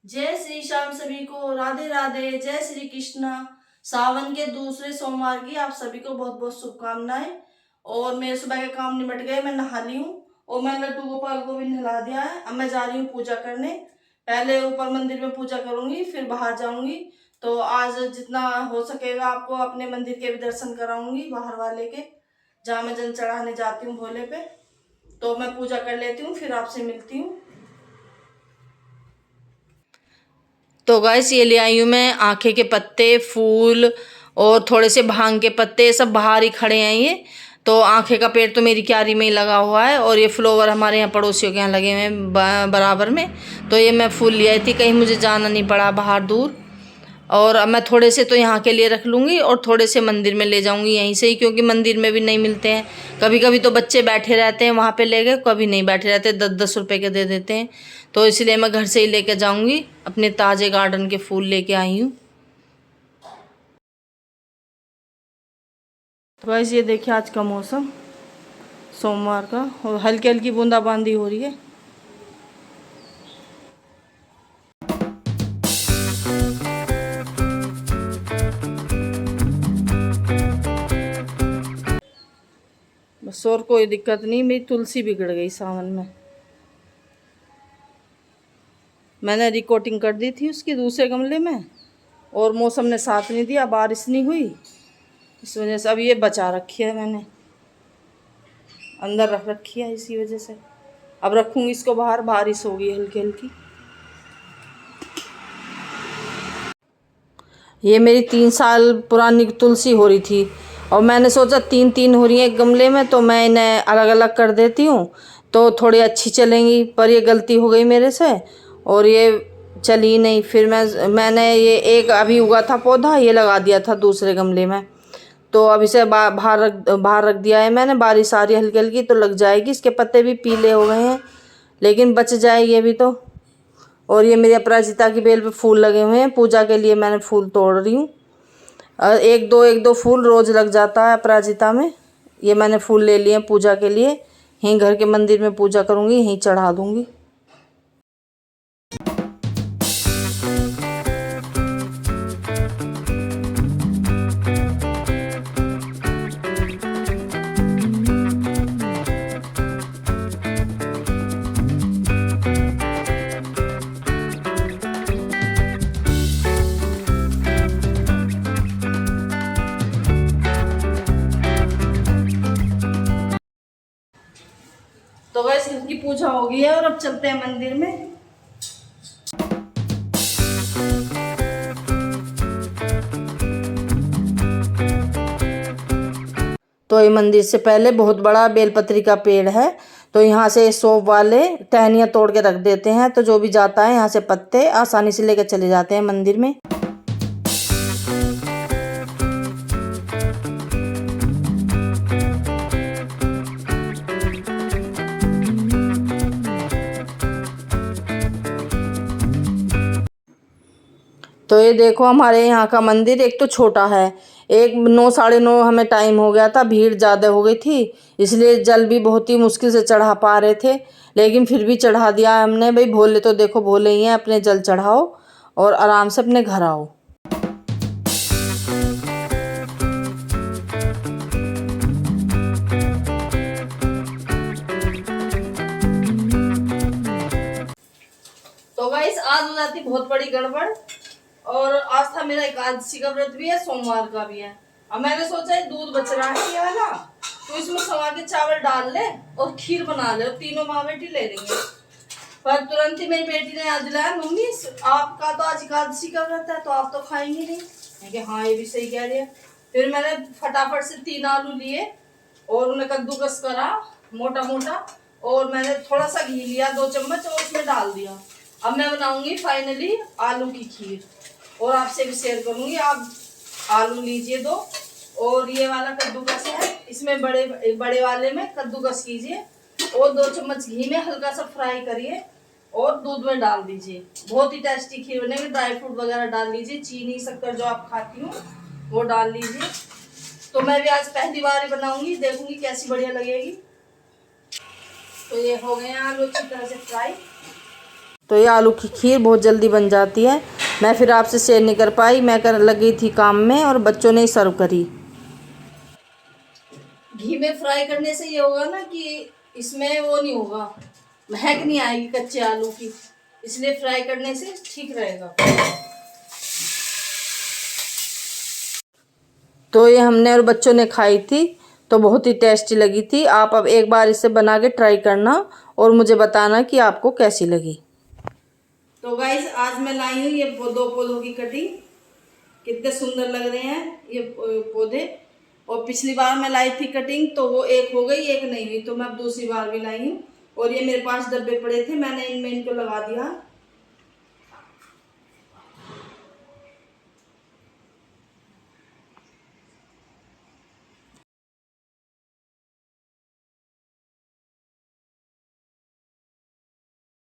जय श्री श्याम सभी को, राधे राधे, जय श्री कृष्ण। सावन के दूसरे सोमवार की आप सभी को बहुत बहुत शुभकामनाएं। और मेरे सुबह के काम निपट गए, मैं नहा ली हूँ और मैं लड्डू गोपाल को भी नहला दिया है। अब मैं जा रही हूँ पूजा करने। पहले ऊपर मंदिर में पूजा करूंगी, फिर बाहर जाऊंगी। तो आज जितना हो सकेगा आपको अपने मंदिर के भी दर्शन कराऊंगी, बाहर वाले के, जहाँ मैं जल चढ़ाने जाती हूँ भोले पे। तो मैं पूजा कर लेती हूँ, फिर आपसे मिलती हूँ। तो गाइस ये ले आई हूँ मैं आँखे के पत्ते, फूल और थोड़े से भांग के पत्ते, सब बाहर ही खड़े हैं ये। तो आँखे का पेड़ तो मेरी क्यारी में ही लगा हुआ है और ये फ्लावर हमारे यहाँ पड़ोसियों के यहाँ लगे हुए हैं बराबर में। तो ये मैं फूल ले आई थी, कहीं मुझे जाना नहीं पड़ा बाहर दूर। और अब मैं थोड़े से तो यहाँ के लिए रख लूँगी और थोड़े से मंदिर में ले जाऊँगी यहीं से ही, क्योंकि मंदिर में भी नहीं मिलते हैं। कभी कभी तो बच्चे बैठे रहते हैं वहाँ पे ले गए, कभी नहीं बैठे रहते, 10-10 रुपए के दे देते हैं। तो इसलिए मैं घर से ही लेके जाऊँगी, अपने ताज़े गार्डन के फूल लेके आई हूँ। तो वैसे ये देखिए आज का मौसम सोमवार का, और हल्की हल्की बूंदाबांदी हो रही है। बस और कोई दिक्कत नहीं, मेरी तुलसी बिगड़ गई सावन में। मैंने रिकोटिंग कर दी थी उसकी दूसरे गमले में, और मौसम ने साथ नहीं दिया, बारिश नहीं हुई, इस वजह से अब ये बचा रखी है, मैंने अंदर रख रखी है इसी वजह से। अब रखूँगी इसको बाहर, बारिश होगी हल्की हल्की। ये मेरी 3 साल पुरानी तुलसी हो रही थी और मैंने सोचा 3-3 हो रही है एक गमले में, तो मैं इन्हें अलग अलग कर देती हूँ तो थोड़ी अच्छी चलेंगी। पर ये गलती हो गई मेरे से और ये चली नहीं। फिर मैंने ये एक अभी उगा था पौधा, ये लगा दिया था दूसरे गमले में। तो अब इसे बाहर रख दिया है मैंने। बारिश आ रही है हल्की हल्की तो लग जाएगी। इसके पत्ते भी पीले हो गए हैं, लेकिन बच जाएगी अभी तो। और ये मेरी अपराजिता की बेल पे फूल लगे हुए हैं, पूजा के लिए मैंने फूल तोड़ रही हूँ। एक दो फूल रोज़ लग जाता है अपराजिता में। ये मैंने फूल ले लिए पूजा के लिए, यहीं घर के मंदिर में पूजा करूँगी, यहीं चढ़ा दूँगी। तो वैसे इनकी पूजा हो गई है और अब चलते हैं मंदिर में। तो ये मंदिर से पहले बहुत बड़ा बेलपत्री का पेड़ है, तो यहाँ से सोप वाले टहनियाँ तोड़ के रख देते हैं, तो जो भी जाता है यहाँ से पत्ते आसानी से लेकर चले जाते हैं मंदिर में। तो ये देखो हमारे यहाँ का मंदिर एक तो छोटा है, एक 9-9:30 हमें टाइम हो गया था, भीड़ ज़्यादा हो गई थी, इसलिए जल भी बहुत ही मुश्किल से चढ़ा पा रहे थे, लेकिन फिर भी चढ़ा दिया हमने। भाई भोले तो देखो भोले ही हैं, अपने जल चढ़ाओ और आराम से अपने घर आओ। तो गाइस आज हो जाती बहुत बड़ी गड़बड़, और आज था मेरा एकादशी का व्रत भी है, सोमवार का भी है। अब मैंने सोचा है दूध बच रहा है ये वाला, तो इसमें सवा के चावल डाल ले और खीर बना ले, और तीनों माँ बेटी ले लेंगे। पर तुरंत ही मेरी बेटी ने याद दिलाया, मम्मी आपका तो आज एकादशी का व्रत है, तो आप तो खाएंगे नहीं। मैं कहा हाँ ये भी सही कह रही है। फिर मैंने फटाफट से 3 आलू लिए और उन्हें कद्दूकस करा मोटा मोटा, और मैंने थोड़ा सा घी लिया 2 चम्मच और उसमें डाल दिया। अब मैं बनाऊंगी फाइनली आलू की खीर, और आपसे भी शेयर करूंगी। आप आलू लीजिए 2, और ये वाला कद्दूकस है, इसमें बड़े वाले में कद्दूकस कीजिए और 2 चम्मच घी में हल्का सा फ्राई करिए और दूध में डाल दीजिए। बहुत ही टेस्टी खीर बनेगी। ड्राई फ्रूट वगैरह डाल लीजिए, चीनी शक्कर जो आप खाती हो वो डाल लीजिए। तो मैं भी आज पहली बार ही बनाऊंगी, देखूंगी कैसी बढ़िया लगेगी। तो ये हो गए आलू अच्छी तरह से फ्राई। तो ये आलू की खीर बहुत जल्दी बन जाती है। मैं फिर आपसे शेयर नहीं कर पाई, मैं कर लगी थी काम में और बच्चों ने ही सर्व करी। घी में फ्राई करने से ये होगा ना कि इसमें वो नहीं होगा, महक नहीं आएगी कच्चे आलू की, इसलिए फ्राई करने से ठीक रहेगा। तो ये हमने और बच्चों ने खाई थी तो बहुत ही टेस्टी लगी थी। आप अब एक बार इसे बना के ट्राई करना और मुझे बताना कि आपको कैसी लगी। तो गाइस आज मैं लाई हूँ ये 2 पौधों की कटिंग, कितने सुंदर लग रहे हैं ये पौधे। और पिछली बार मैं लाई थी कटिंग तो वो एक हो गई, एक नहीं हुई, तो मैं अब दूसरी बार भी लाई हूँ। और ये मेरे पास डब्बे पड़े थे, मैंने इनमें इनको लगा दिया